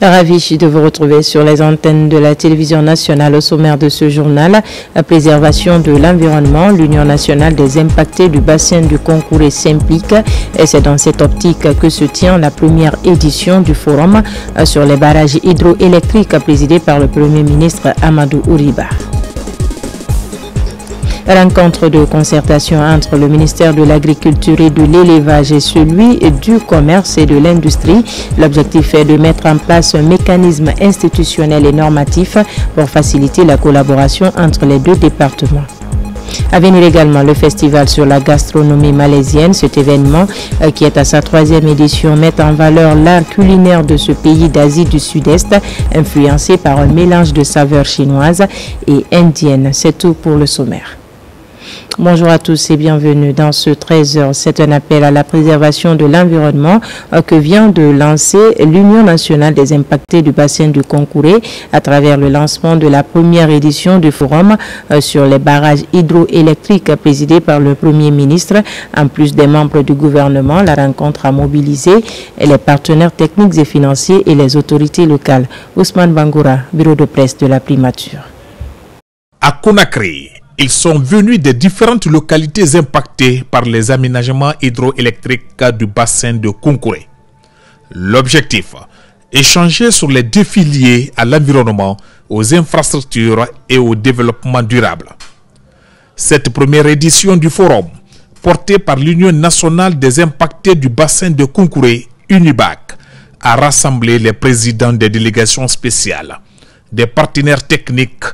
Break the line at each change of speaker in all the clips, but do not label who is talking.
Ravi de vous retrouver sur les antennes de la télévision nationale. Au sommaire de ce journal, la préservation de l'environnement, l'Union nationale des impactés du bassin du Konkoué s'implique et c'est dans cette optique que se tient la première édition du forum sur les barrages hydroélectriques présidé par le Premier ministre Amadou Ouriba. Rencontre de concertation entre le ministère de l'Agriculture et de l'Élevage et celui du Commerce et de l'Industrie. L'objectif est de mettre en place un mécanisme institutionnel et normatif pour faciliter la collaboration entre les deux départements. À venir également le festival sur la gastronomie malaisienne. Cet événement, qui est à sa 3e édition, met en valeur l'art culinaire de ce pays d'Asie du Sud-Est, influencé par un mélange de saveurs chinoises et indiennes. C'est tout pour le sommaire. Bonjour à tous et bienvenue dans ce 13h. C'est un appel à la préservation de l'environnement que vient de lancer l'Union nationale des impactés du bassin du Konkoué à travers le lancement de la première édition du forum sur les barrages hydroélectriques présidé par le Premier ministre. En plus des membres du gouvernement, la rencontre a mobilisé les partenaires techniques et financiers et les autorités locales. Ousmane Bangoura, bureau de presse de la primature.
À Conakry, ils sont venus des différentes localités impactées par les aménagements hydroélectriques du bassin de Konkoué. L'objectif, échanger sur les défis liés à l'environnement, aux infrastructures et au développement durable. Cette première édition du forum, portée par l'Union nationale des impactés du bassin de Konkoué, UNIBAC, a rassemblé les présidents des délégations spéciales, des partenaires techniques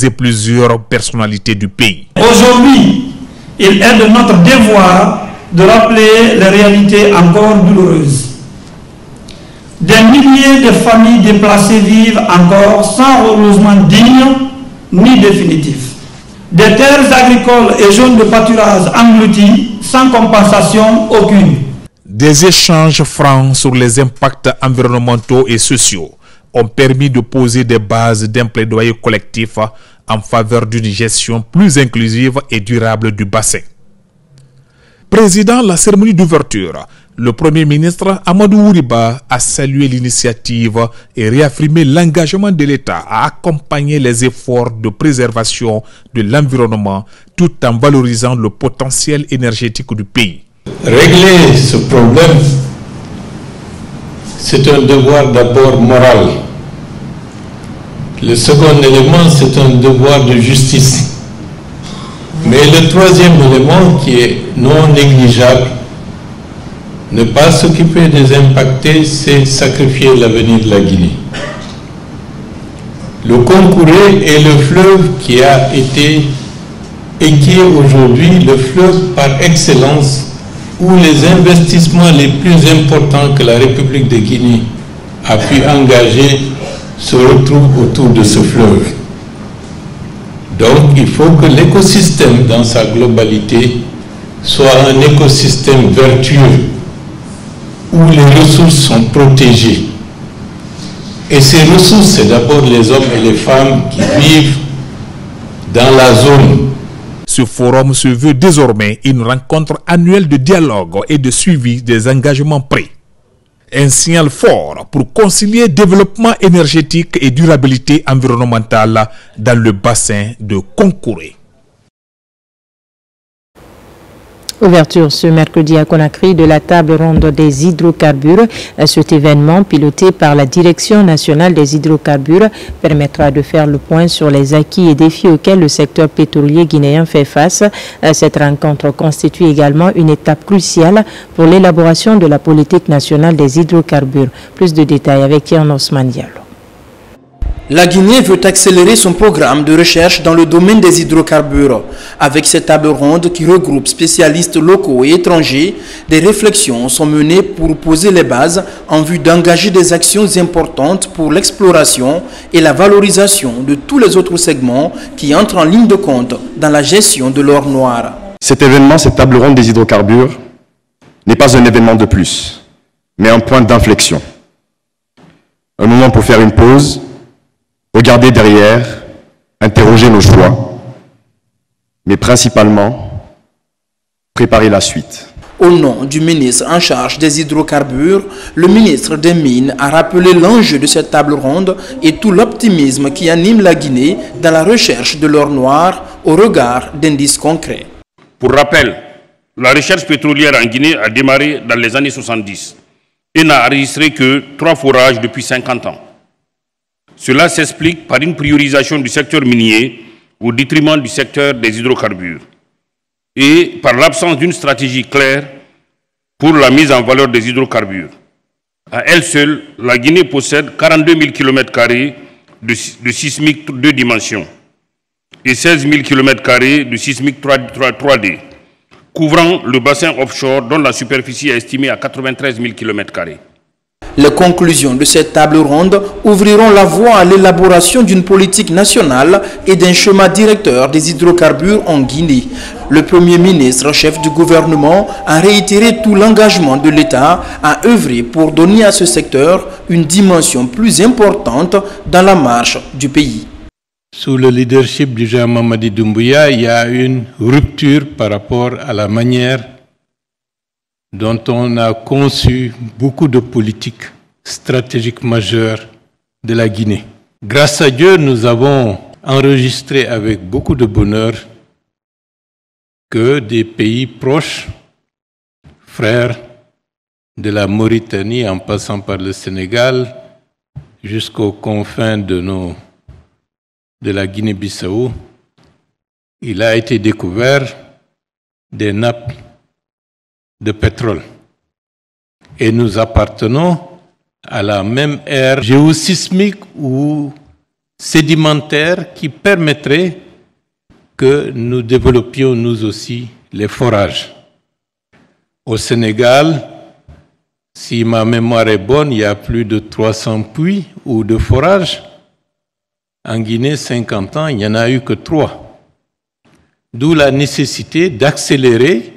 et plusieurs personnalités du pays. Aujourd'hui,
il est de notre devoir de rappeler les réalités encore douloureuses. Des milliers de familles déplacées vivent encore sans relogement digne ni définitif. Des terres agricoles et zones de pâturage englouties sans compensation aucune.
Des échanges francs sur les impacts environnementaux et sociaux ont permis de poser des bases d'un plaidoyer collectif en faveur d'une gestion plus inclusive et durable du bassin. Président de la cérémonie d'ouverture, le Premier ministre Amadou Ouriba a salué l'initiative et réaffirmé l'engagement de l'État à accompagner les efforts de préservation de l'environnement tout en valorisant le potentiel énergétique du pays.
Régler ce problème, c'est un devoir d'abord moral. Le second élément, c'est un devoir de justice. Mais le troisième élément qui est non négligeable, ne pas s'occuper des impactés, c'est sacrifier l'avenir de la Guinée. Le Konkoué est le fleuve qui a été et qui est aujourd'hui le fleuve par excellence où les investissements les plus importants que la République de Guinée a pu engager se retrouvent autour de ce fleuve. Donc il faut que l'écosystème dans sa globalité soit un écosystème vertueux où les ressources sont protégées. Et ces ressources, c'est d'abord les hommes et les femmes qui vivent dans la zone.
Ce forum se veut désormais une rencontre annuelle de dialogue et de suivi des engagements pris. Un signal fort pour concilier développement énergétique et durabilité environnementale dans le bassin de Konkoué.
Ouverture ce mercredi à Conakry de la table ronde des hydrocarbures. Cet événement, piloté par la Direction nationale des hydrocarbures, permettra de faire le point sur les acquis et défis auxquels le secteur pétrolier guinéen fait face. Cette rencontre constitue également une étape cruciale pour l'élaboration de la politique nationale des hydrocarbures. Plus de détails avec Yann Osman Diallo.
La Guinée veut accélérer son programme de recherche dans le domaine des hydrocarbures. Avec cette table ronde qui regroupe spécialistes locaux et étrangers, des réflexions sont menées pour poser les bases en vue d'engager des actions importantes pour l'exploration et la valorisation de tous les autres segments qui entrent en ligne de compte dans la gestion de l'or noir.
Cet événement, cette table ronde des hydrocarbures, n'est pas un événement de plus, mais un point d'inflexion. Un moment pour faire une pause, regarder derrière, interroger nos choix, mais principalement préparer la suite.
Au nom du ministre en charge des hydrocarbures, le ministre des Mines a rappelé l'enjeu de cette table ronde et tout l'optimisme qui anime la Guinée dans la recherche de l'or noir au regard d'indices concrets.
Pour rappel, la recherche pétrolière en Guinée a démarré dans les années 70 et n'a enregistré que 3 forages depuis 50 ans. Cela s'explique par une priorisation du secteur minier au détriment du secteur des hydrocarbures et par l'absence d'une stratégie claire pour la mise en valeur des hydrocarbures. À elle seule, la Guinée possède 42 000 km² de sismique 2 dimensions et 16 000 km² de sismique 3D, couvrant le bassin offshore dont la superficie est estimée à 93 000 km².
Les conclusions de cette table ronde ouvriront la voie à l'élaboration d'une politique nationale et d'un schéma directeur des hydrocarbures en Guinée. Le Premier ministre, chef du gouvernement, a réitéré tout l'engagement de l'État à œuvrer pour donner à ce secteur une dimension plus importante dans la marche du pays.
Sous le leadership du général Mamadi Doumbouya, il y a une rupture par rapport à la manière dont on a conçu beaucoup de politiques stratégiques majeures de la Guinée. Grâce à Dieu, nous avons enregistré avec beaucoup de bonheur que des pays proches, frères de la Mauritanie en passant par le Sénégal jusqu'aux confins de la Guinée-Bissau, il a été découvert des nappes de pétrole. Et nous appartenons à la même ère géosismique ou sédimentaire qui permettrait que nous développions nous aussi les forages. Au Sénégal, si ma mémoire est bonne, il y a plus de 300 puits ou de forages. En Guinée, 50 ans, il n'y en a eu que 3. D'où la nécessité d'accélérer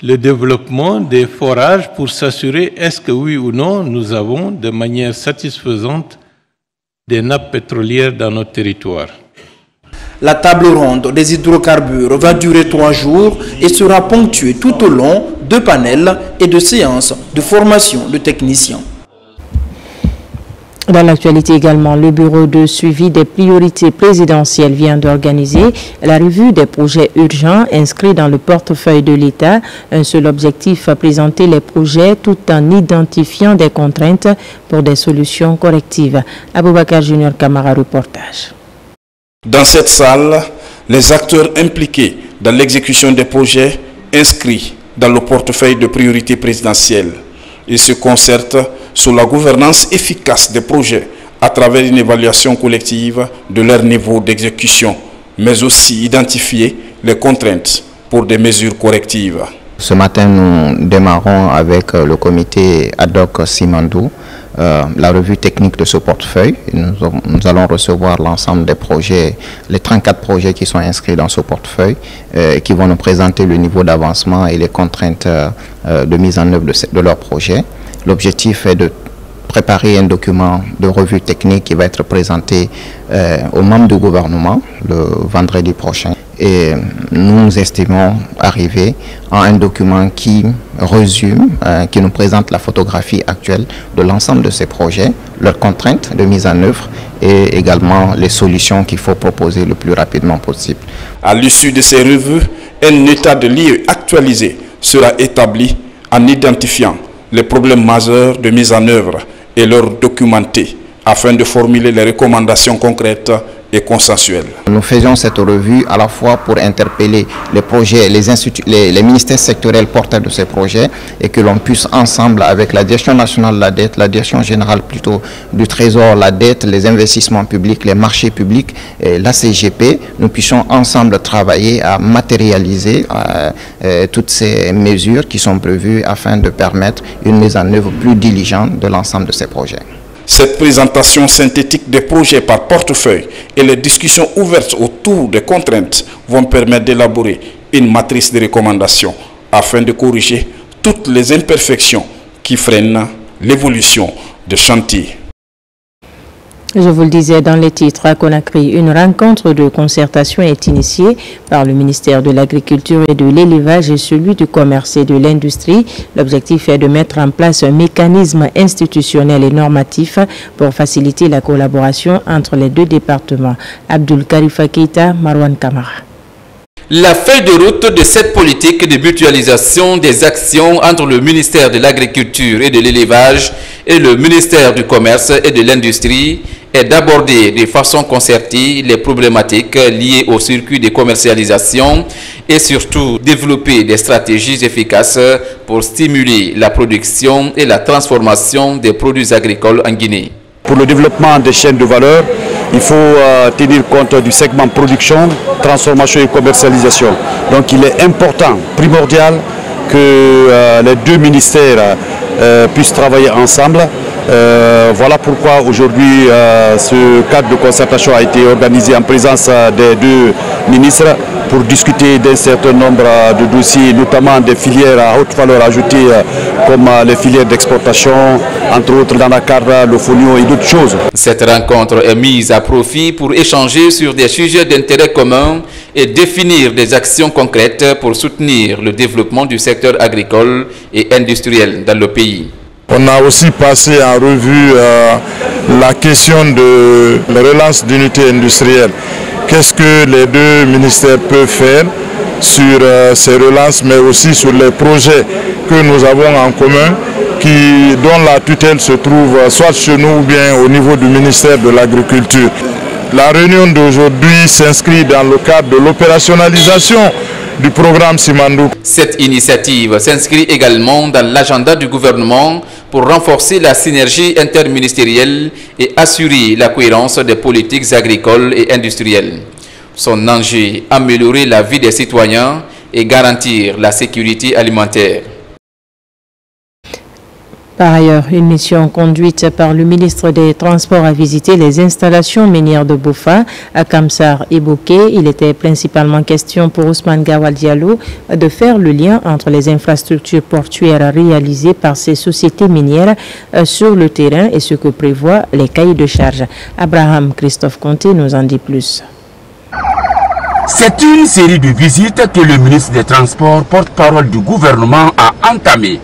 le développement des forages pour s'assurer est-ce que oui ou non nous avons de manière satisfaisante des nappes pétrolières dans notre territoire.
La table ronde des hydrocarbures va durer 3 jours et sera ponctuée tout au long de panels et de séances de formation de techniciens.
Dans l'actualité également, le bureau de suivi des priorités présidentielles vient d'organiser la revue des projets urgents inscrits dans le portefeuille de l'État. Un seul objectif, présenter les projets tout en identifiant des contraintes pour des solutions correctives. Aboubakar Junior Camara, reportage.
Dans cette salle, les acteurs impliqués dans l'exécution des projets inscrits dans le portefeuille de priorités présidentielles, ils se concertent sur la gouvernance efficace des projets à travers une évaluation collective de leur niveau d'exécution, mais aussi identifier les contraintes pour des mesures correctives.
Ce matin, nous démarrons avec le comité ad hoc Simandou, la revue technique de ce portefeuille. Nous allons recevoir l'ensemble des projets, les 34 projets qui sont inscrits dans ce portefeuille, qui vont nous présenter le niveau d'avancement et les contraintes de mise en œuvre de leurs projets. L'objectif est de préparer un document de revue technique qui va être présenté aux membres du gouvernement le vendredi prochain. Et nous estimons arriver à un document qui résume, qui nous présente la photographie actuelle de l'ensemble de ces projets, leurs contraintes de mise en œuvre et également les solutions qu'il faut proposer le plus rapidement possible.
À l'issue de ces revues, un état de lieu actualisé sera établi en identifiant les problèmes majeurs de mise en œuvre et leur documenter afin de formuler les recommandations concrètes et consensuelles.
Nous faisons cette revue à la fois pour interpeller les projets, les ministères sectoriels porteurs de ces projets et que l'on puisse ensemble avec la Direction nationale de la dette, la Direction générale plutôt du Trésor, la dette, les investissements publics, les marchés publics, et la CGP, nous puissions ensemble travailler à matérialiser toutes ces mesures qui sont prévues afin de permettre une mise en œuvre plus diligente de l'ensemble de ces projets.
Cette présentation synthétique des projets par portefeuille et les discussions ouvertes autour des contraintes vont permettre d'élaborer une matrice de recommandations afin de corriger toutes les imperfections qui freinent l'évolution des chantiers.
Je vous le disais dans les titres, à Conakry, une rencontre de concertation est initiée par le ministère de l'Agriculture et de l'Élevage et celui du Commerce et de l'Industrie. L'objectif est de mettre en place un mécanisme institutionnel et normatif pour faciliter la collaboration entre les deux départements. Abdul Karifa Keita, Marwan Kamara.
La feuille de route de cette politique de mutualisation des actions entre le ministère de l'Agriculture et de l'Élevage et le ministère du Commerce et de l'Industrie est d'aborder de façon concertée les problématiques liées au circuit de commercialisation et surtout développer des stratégies efficaces pour stimuler la production et la transformation des produits agricoles en Guinée.
Pour le développement des chaînes de valeur, il faut tenir compte du segment production, transformation et commercialisation. Donc il est important, primordial, que les deux ministères puissent travailler ensemble. Voilà pourquoi aujourd'hui ce cadre de concertation a été organisé en présence des deux ministres pour discuter d'un certain nombre de dossiers, notamment des filières à haute valeur ajoutée comme les filières d'exportation, entre autres dans la carne, le folio et d'autres choses.
Cette rencontre est mise à profit pour échanger sur des sujets d'intérêt commun et définir des actions concrètes pour soutenir le développement du secteur agricole et industriel dans le pays.
On a aussi passé en revue la question de la relance d'unités industrielles. Qu'est-ce que les deux ministères peuvent faire sur ces relances, mais aussi sur les projets que nous avons en commun, dont la tutelle se trouve soit chez nous ou bien au niveau du ministère de l'Agriculture. La réunion d'aujourd'hui s'inscrit dans le cadre de l'opérationnalisation du programme Simandou.
Cette initiative s'inscrit également dans l'agenda du gouvernement pour renforcer la synergie interministérielle et assurer la cohérence des politiques agricoles et industrielles. Son enjeu, améliorer la vie des citoyens et garantir la sécurité alimentaire.
Par ailleurs, une mission conduite par le ministre des Transports a visité les installations minières de Bofa à Kamsar et Bouquet. Il était principalement question pour Ousmane Gawal Diallo de faire le lien entre les infrastructures portuaires réalisées par ces sociétés minières sur le terrain et ce que prévoient les cahiers de charges. Abraham Christophe Conté nous en dit plus.
C'est une série de visites que le ministre des Transports, porte-parole du gouvernement, a entamées.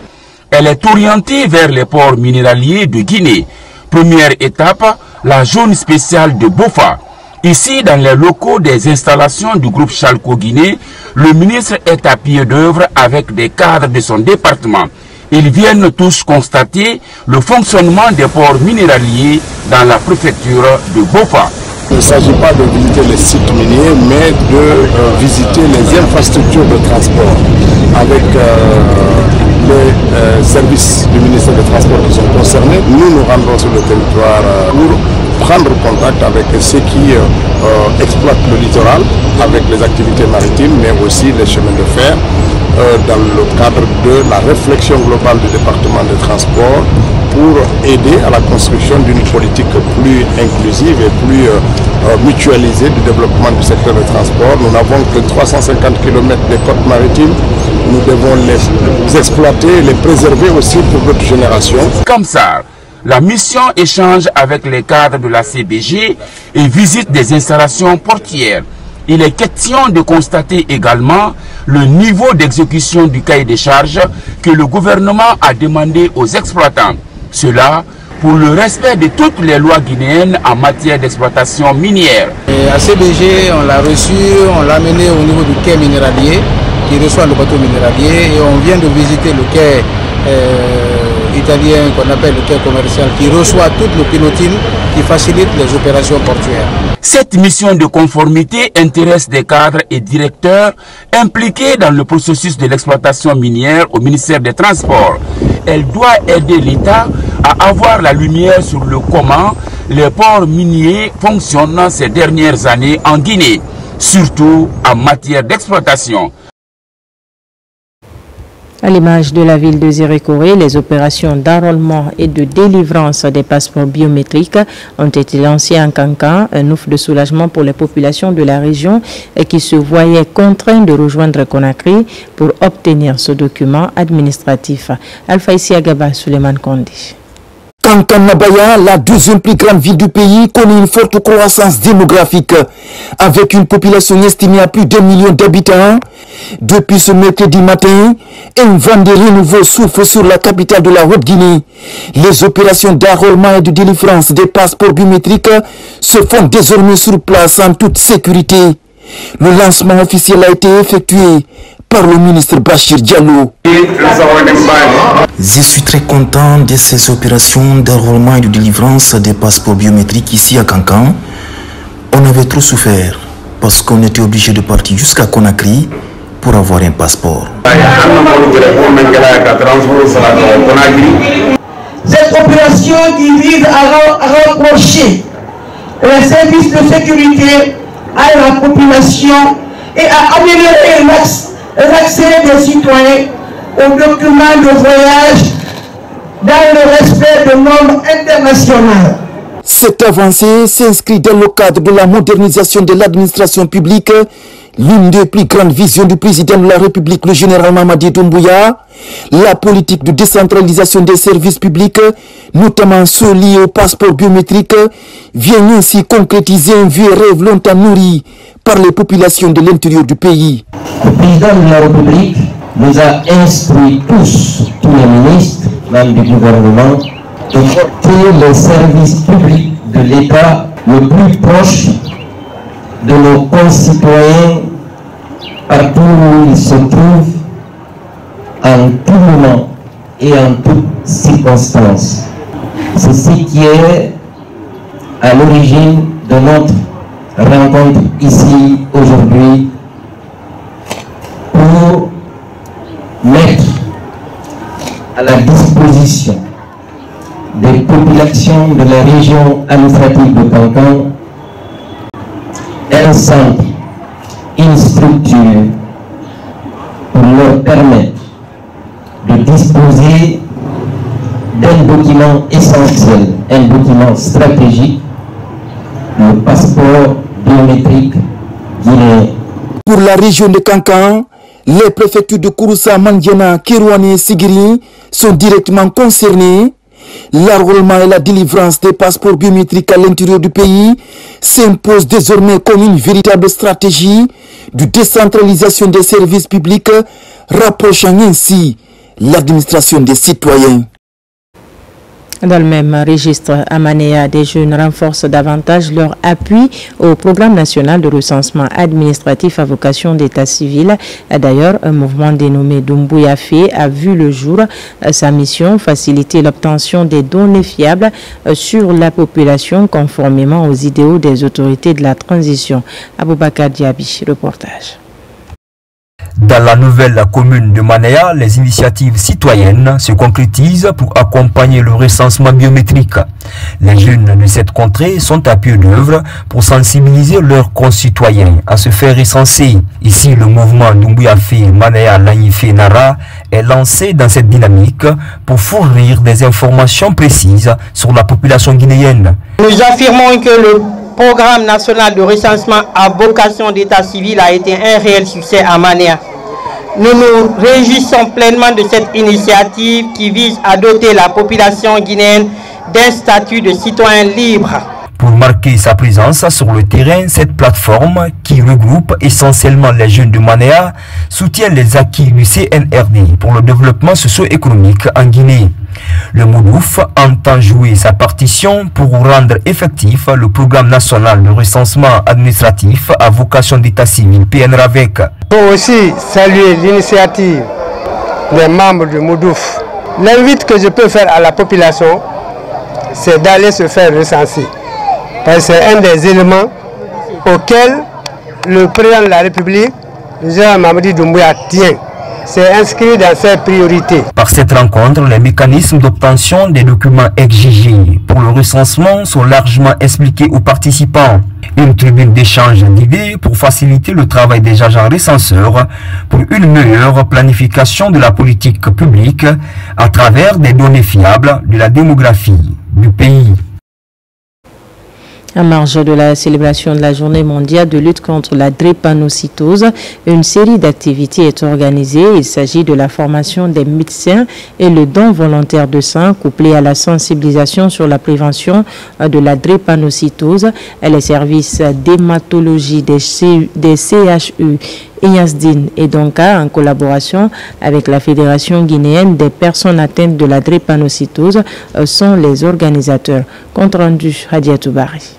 Elle est orientée vers les ports minéraliers de Guinée. Première étape, la zone spéciale de Bofa. Ici, dans les locaux des installations du groupe Chalco Guinée, le ministre est à pied d'œuvre avec des cadres de son département. Ils viennent tous constater le fonctionnement des ports minéraliers dans la préfecture de Bofa.
Il ne s'agit pas de visiter les sites miniers, mais de visiter les infrastructures de transport avec les services du ministère des Transports qui sont concernés. Nous nous rendons sur le territoire pour prendre contact avec ceux qui exploitent le littoral, avec les activités maritimes, mais aussi les chemins de fer, dans le cadre de la réflexion globale du département des transports pour aider à la construction d'une politique plus inclusive et plus mutualisée du développement du secteur des transports. Nous n'avons que 350 km de côtes maritimes. Nous devons les exploiter et les préserver aussi pour d'autres générations.
Comme ça, la mission échange avec les cadres de la CBG et visite des installations portières. Il est question de constater également le niveau d'exécution du cahier des charges que le gouvernement a demandé aux exploitants. Cela pour le respect de toutes les lois guinéennes en matière d'exploitation minière.
Et à CBG, on l'a reçu, on l'a amené au niveau du quai minéralier qui reçoit le bateau minéralier et on vient de visiter le quai italien qu'on appelle le quai commercial qui reçoit toute le pilotine qui facilite les opérations portuaires.
Cette mission de conformité intéresse des cadres et directeurs impliqués dans le processus de l'exploitation minière au ministère des Transports. Elle doit aider l'État à avoir la lumière sur le comment les ports miniers fonctionnent ces dernières années en Guinée, surtout en matière d'exploitation.
À l'image de la ville de Zérékoré, les opérations d'enrôlement et de délivrance des passeports biométriques ont été lancées en Kankan, un ouf de soulagement pour les populations de la région qui se voyaient contraints de rejoindre Conakry pour obtenir ce document administratif. Alpha Isiagaba Suleiman Kondi.
Kankan-Nabaya, la deuxième plus grande ville du pays, connaît une forte croissance démographique. Avec une population estimée à plus d'1 million d'habitants, depuis ce mercredi matin, un vent de renouveau souffle sur la capitale de la Haute-Guinée. Les opérations d'enrôlement et de délivrance des passeports biométriques se font désormais sur place en toute sécurité. Le lancement officiel a été effectué par le ministre Bachir Diallo. Je suis très content de ces opérations d'enrôlement et de délivrance des passeports biométriques ici à Kankan. On avait trop souffert parce qu'on était obligé de partir jusqu'à Conakry pour avoir un passeport.
Cette opération qui vise à rapprocher les services de sécurité à la population et à améliorer l'accès des citoyens aux documents de voyage dans le respect de normes internationales.
Cette avancée s'inscrit dans le cadre de la modernisation de l'administration publique, l'une des plus grandes visions du président de la République, le général Mamadi Doumbouya. La politique de décentralisation des services publics, notamment ceux liés au passeport biométrique, vient ainsi concrétiser un vieux rêve longtemps nourri par les populations de l'intérieur du pays.
Le président de la République nous a instruit tous les ministres, même du gouvernement, de porter les services publics de l'État le plus proche de nos concitoyens partout où ils se trouvent, en tout moment et en toutes circonstances. C'est ce qui est à l'origine de notre rencontre ici aujourd'hui pour mettre à la disposition des populations de la région administrative de Kankan un centre, une structure pour leur permettre de disposer d'un document essentiel, un document stratégique, le passeport biométrique guinéen.
Pour la région de Kankan, les préfectures de Kouroussa, Mandiana, Kirouane et Sigiri sont directement concernées. L'enrôlement et la délivrance des passeports biométriques à l'intérieur du pays s'impose désormais comme une véritable stratégie de décentralisation des services publics, rapprochant ainsi l'administration des citoyens.
Dans le même registre, à Manéa, des jeunes renforcent davantage leur appui au programme national de recensement administratif à vocation d'état civil. D'ailleurs, un mouvement dénommé Doumbouya Fait a vu le jour. Sa mission, faciliter l'obtention des données fiables sur la population conformément aux idéaux des autorités de la transition. Aboubakar Diaby, reportage.
Dans la nouvelle commune de Manéa, les initiatives citoyennes se concrétisent pour accompagner le recensement biométrique. Les jeunes de cette contrée sont à pied d'œuvre pour sensibiliser leurs concitoyens à se faire recenser. Ici, le mouvement Doumbouya Fait Manéa Lanifé Nara est lancé dans cette dynamique pour fournir des informations précises sur la population guinéenne.
Nous affirmons que le programme national de recensement à vocation d'état civil a été un réel succès à Manéa. Nous nous réjouissons pleinement de cette initiative qui vise à doter la population guinéenne d'un statut de citoyen libre.
Pour marquer sa présence sur le terrain, cette plateforme, qui regroupe essentiellement les jeunes de Manéa, soutient les acquis du CNRD pour le développement socio-économique en Guinée. Le MODOUF entend jouer sa partition pour rendre effectif le programme national de recensement administratif à vocation d'état civil PNRAVEC.
Il faut aussi saluer l'initiative des membres du MODOUF. L'invite que je peux faire à la population, c'est d'aller se faire recenser. Parce que c'est un des éléments auxquels le président de la République, le général Mamadi Doumbouya, tient. C'est inscrit dans ses priorités.
Par cette rencontre, les mécanismes d'obtention des documents exigés pour le recensement sont largement expliqués aux participants. Une tribune d'échange d'idées pour faciliter le travail des agents recenseurs pour une meilleure planification de la politique publique à travers des données fiables de la démographie du pays.
À marge de la célébration de la journée mondiale de lutte contre la drépanocytose, une série d'activités est organisée. Il s'agit de la formation des médecins et le don volontaire de sang couplé à la sensibilisation sur la prévention de la drépanocytose. Les services d'hématologie des CHU Ignasdine et Donka, en collaboration avec la Fédération guinéenne des personnes atteintes de la drépanocytose, sont les organisateurs. Compte rendu Hadiatou Bari.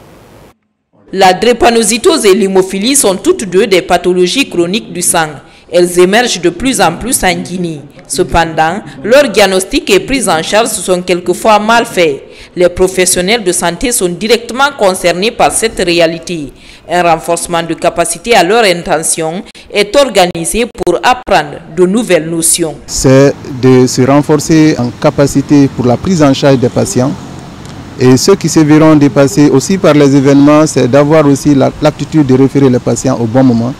La drépanocytose et l'hémophilie sont toutes deux des pathologies chroniques du sang. Elles émergent de plus en plus en Guinée. Cependant, leur diagnostic et prise en charge sont quelquefois mal faits. Les professionnels de santé sont directement concernés par cette réalité. Un renforcement de capacité à leur intention est organisé pour apprendre de nouvelles notions.
C'est de se renforcer en capacité pour la prise en charge des patients. Et ceux qui se verront dépassés aussi par les événements, c'est d'avoir aussi l'aptitude de référer les patients au bon moment.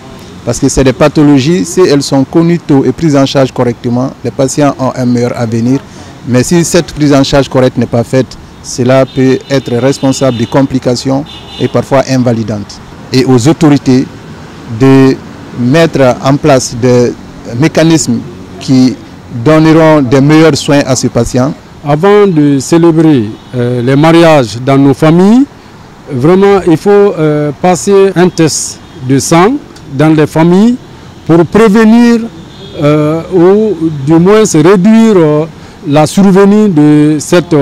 Parce que c'est des pathologies, si elles sont connues tôt et prises en charge correctement, les patients ont un meilleur avenir. Mais si cette prise en charge correcte n'est pas faite, cela peut être responsable de complications et parfois invalidantes. Et aux autorités de mettre en place des mécanismes qui donneront des meilleurs soins à ces patients.
Avant de célébrer les mariages dans nos familles, vraiment il faut passer un test de sang dans les familles pour prévenir ou du moins réduire la survenue de cette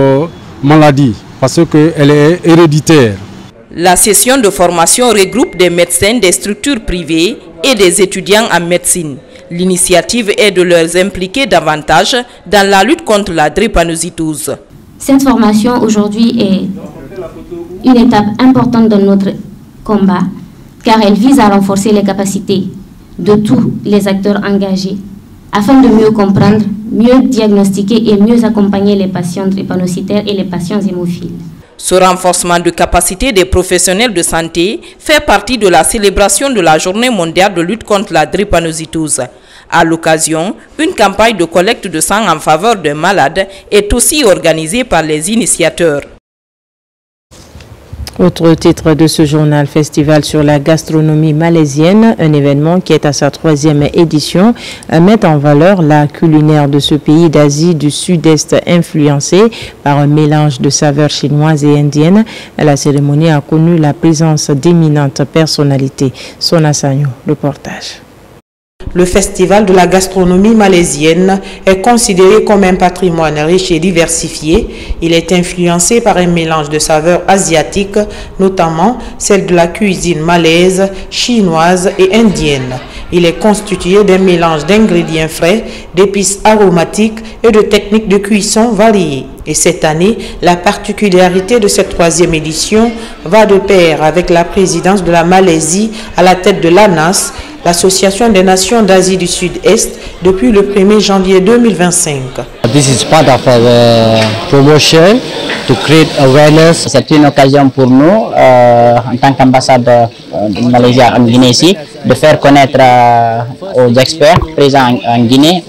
maladie parce qu'elle est héréditaire.
La session de formation regroupe des médecins des structures privées et des étudiants en médecine. L'initiative est de les impliquer davantage dans la lutte contre la drépanocytose.
Cette formation aujourd'hui est une étape importante dans notre combat car elle vise à renforcer les capacités de tous les acteurs engagés afin de mieux comprendre, mieux diagnostiquer et mieux accompagner les patients drépanocytaires et les patients hémophiles.
Ce renforcement de capacité des professionnels de santé fait partie de la célébration de la Journée mondiale de lutte contre la drépanocytose. À l'occasion, une campagne de collecte de sang en faveur des malades est aussi organisée par les initiateurs.
Autre titre de ce journal, Festival sur la gastronomie malaisienne, un événement qui est à sa 3e édition, met en valeur la culinaire de ce pays d'Asie du Sud-Est influencé par un mélange de saveurs chinoises et indiennes. La cérémonie a connu la présence d'éminentes personnalités. Sona Sagno, reportage.
Le festival de la gastronomie malaisienne est considéré comme un patrimoine riche et diversifié. Il est influencé par un mélange de saveurs asiatiques, notamment celles de la cuisine malaise, chinoise et indienne. Il est constitué d'un mélange d'ingrédients frais, d'épices aromatiques et de techniques de cuisson variées. Et cette année, la particularité de cette 3e édition va de pair avec la présidence de la Malaisie à la tête de l'ANAS, l'Association des Nations d'Asie du Sud-Est, depuis le 1er janvier 2025.
This is part of our promotion to create awareness. C'est une occasion pour nous, en tant qu'ambassadeur de Malaisie en Guinée ici, de faire connaître aux experts présents en Guinée,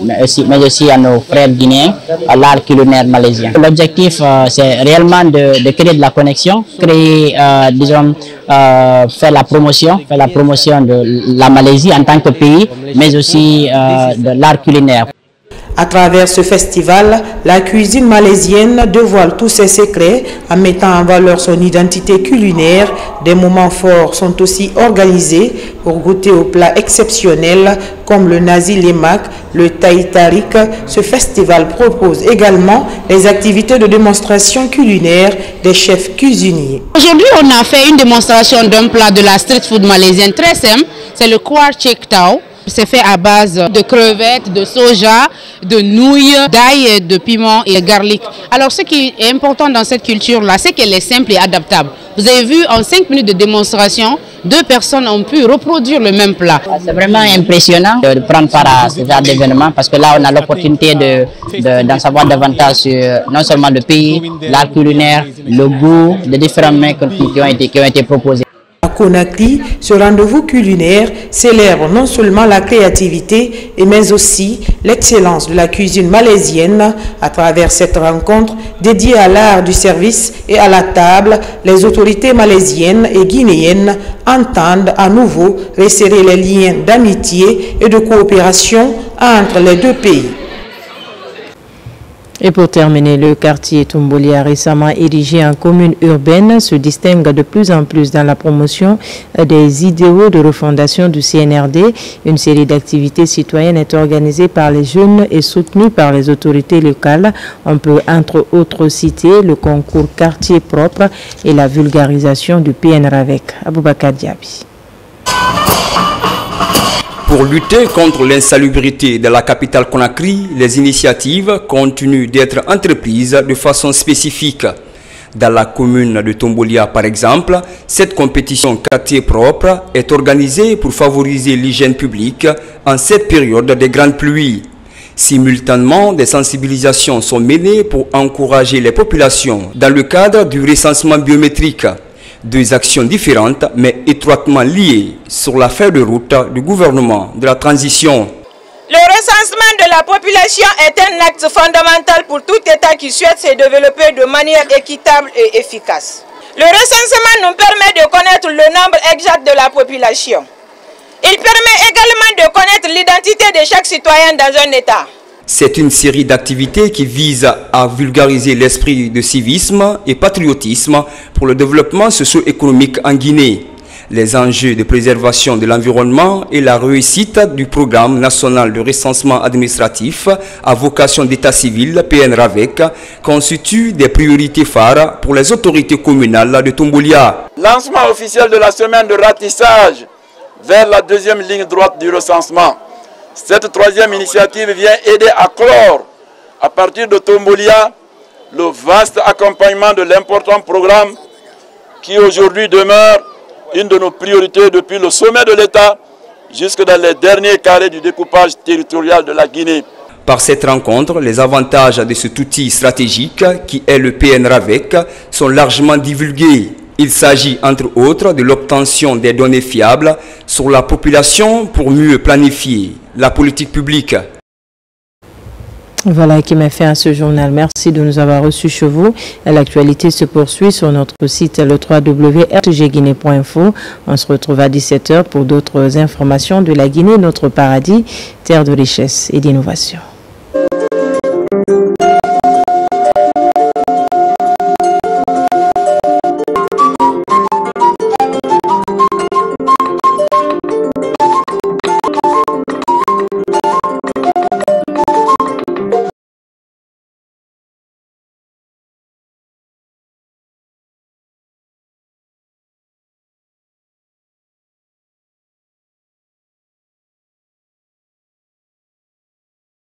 mais aussi à nos frères guinéens, l'art culinaire malaisien. L'objectif, c'est réellement de créer de la connexion, créer, disons, faire la promotion de la Malaisie en tant que pays, mais aussi de l'art culinaire.
À travers ce festival, la cuisine malaisienne dévoile tous ses secrets en mettant en valeur son identité culinaire. Des moments forts sont aussi organisés pour goûter aux plats exceptionnels comme le nasi lemak, le taï tarik. Ce festival propose également des activités de démonstration culinaire des chefs cuisiniers.
Aujourd'hui, on a fait une démonstration d'un plat de la street food malaisienne très simple, c'est le kwar chek tao. C'est fait à base de crevettes, de soja, de nouilles, d'ail, de piment et de garlic. Alors ce qui est important dans cette culture-là, c'est qu'elle est simple et adaptable. Vous avez vu, en 5 minutes de démonstration, 2 personnes ont pu reproduire le même plat.
C'est vraiment impressionnant de prendre part à ce genre d'événement parce que là, on a l'opportunité d'en savoir davantage sur non seulement le pays, l'art culinaire, le goût, les différents mets qui ont été proposés.
À Conakry, ce rendez-vous culinaire célèbre non seulement la créativité, mais aussi l'excellence de la cuisine malaisienne. À travers cette rencontre dédiée à l'art du service et à la table, les autorités malaisiennes et guinéennes entendent à nouveau resserrer les liens d'amitié et de coopération entre les deux pays.
Et pour terminer, le quartier Tombolia, récemment érigé en commune urbaine, se distingue de plus en plus dans la promotion des idéaux de refondation du CNRD. Une série d'activités citoyennes est organisée par les jeunes et soutenue par les autorités locales. On peut entre autres citer le concours quartier propre et la vulgarisation du PNRAVEC. Aboubakar Diaby.
Pour lutter contre l'insalubrité de la capitale Conakry, les initiatives continuent d'être entreprises de façon spécifique. Dans la commune de Tombolia, par exemple, cette compétition quartier propre est organisée pour favoriser l'hygiène publique en cette période de grandes pluies. Simultanément, des sensibilisations sont menées pour encourager les populations dans le cadre du recensement biométrique. Deux actions différentes mais étroitement liées sur la feuille de route du gouvernement de la transition.
Le recensement de la population est un acte fondamental pour tout État qui souhaite se développer de manière équitable et efficace. Le recensement nous permet de connaître le nombre exact de la population. Il permet également de connaître l'identité de chaque citoyen dans un État.
C'est une série d'activités qui visent à vulgariser l'esprit de civisme et patriotisme pour le développement socio-économique en Guinée. Les enjeux de préservation de l'environnement et la réussite du programme national de recensement administratif à vocation d'état civil PNRAVEC constituent des priorités phares pour les autorités communales de Tombolia.
Lancement officiel de la semaine de ratissage vers la deuxième ligne droite du recensement. Cette troisième initiative vient aider à clore, à partir de Tombolia, le vaste accompagnement de l'important programme qui aujourd'hui demeure une de nos priorités depuis le sommet de l'État jusque dans les derniers carrés du découpage territorial de la Guinée.
Par cette rencontre, les avantages de cet outil stratégique qui est le PNRAVEC sont largement divulgués. Il s'agit entre autres de l'obtention des données fiables sur la population pour mieux planifier la politique publique.
Voilà qui m'a fait à ce journal. Merci de nous avoir reçus chez vous. L'actualité se poursuit sur notre site le www.rtgguinée.info. On se retrouve à 17h pour d'autres informations de la Guinée, notre paradis, terre de richesse et d'innovation.